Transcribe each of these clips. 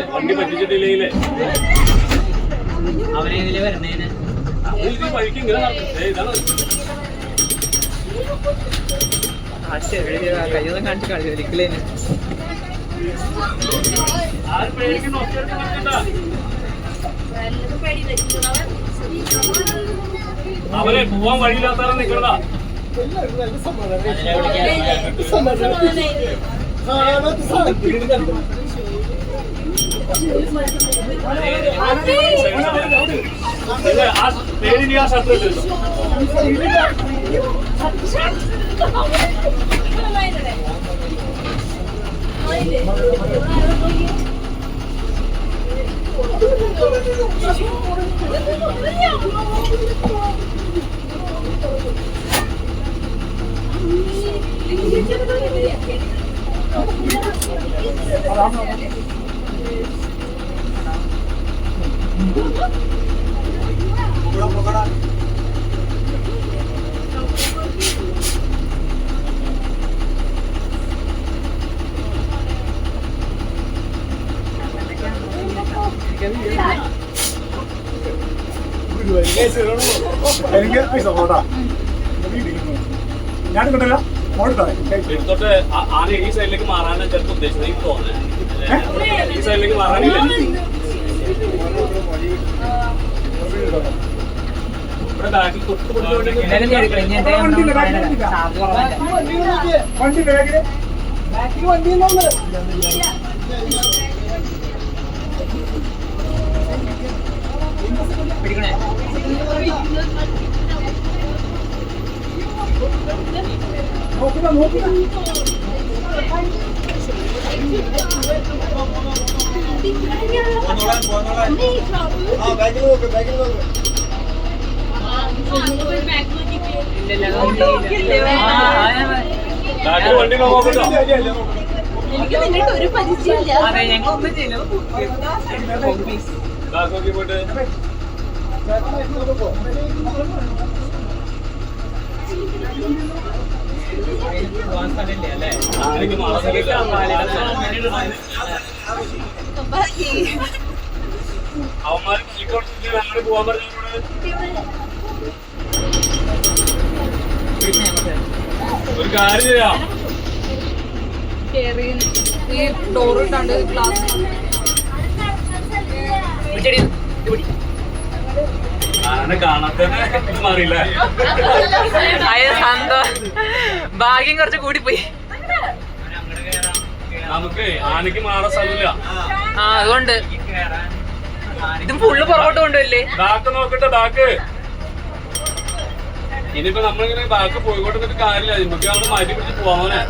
വണ്ടി പറ്റിച്ചിട്ടില്ലേ അവനെ ഇതില് വരണേന് വഴിക്ക് ഇങ്ങനെ ഇതാണ് കയ്യൊന്നും കാണിച്ച് കളി ഒരിക്കലേന് അവരെ പോവാൻ വഴിയില്ലാത്ത നിൽക്കണതാ പേരിന് ആ ശത്രു ഞാൻ കണ്ടല്ല എടുത്തോട്ട് ആന ഈ സൈഡിലേക്ക് മാറാനാണ് ചിലപ്പോൾ ഉദ്ദേശിച്ചത് എനിക്ക് തോന്നുന്നത് ഈ സൈഡിലേക്ക് മാറാനില്ല ഇവിടെ ബാക്കിൽ വണ്ടി ബാഗില് വണ്ടി പിടിക്കണേ നോക്കുക നോക്കുക വണ്ടി നോക്കട്ടോ എനിക്ക് നിങ്ങൾക്ക് ഒരു പരിചയമില്ല. അതെ ഞങ്ങൾ ഒന്നും ചെയ്യില്ല പോയിട്ട് അല്ലേ ആനയ്ക്ക് അവന്മാർ അങ്ങനെ പോവാൻ പറഞ്ഞോട് ഒരു കാര്യം ചെയ്യാം ഈ ഡോർ ഇട്ടാണ്ട് ഗ്ലാസ് ആനെ കാണാത്തന്നെ മാറിയില്ല ഭാഗ്യം കുറച്ച് കൂടിപ്പോയി നമുക്ക് ആനയ്ക്ക് മാറാൻ സ്ഥലമില്ല അതുകൊണ്ട് ഇതും ഫുള്ള് പുറകോട്ട് കൊണ്ടുവല്ലേ ബാക്ക് നോക്കട്ടെ ബാക്ക് ഇനിയിപ്പോ നമ്മളിങ്ങനെ ബാക്ക് പോയിക്കോട്ടെ കാര്യമില്ല നമുക്ക് അവിടെ മാറ്റി പിടിച്ച് പോവാനെ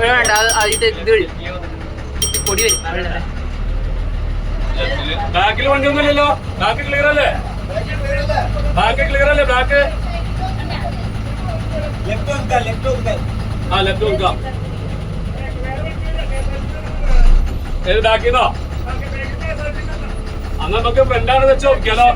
വേണ്ട ഇത് പൊടി വരും ബാക്കിൽ വണ്ടി ഒന്നുമില്ലല്ലോ ബാക്ക് ക്ലിയർ അല്ലേ ബാക്ക് ക്ലിയർ അല്ലേ ബാക്ക് ആ ലെഫ്റ്റ് കൊടുക്കാം ഏത് ബാക്കിന്നോ അന്ന് നമുക്ക് ഫ്രണ്ടാണ് വെച്ച് നോക്കിയാലോ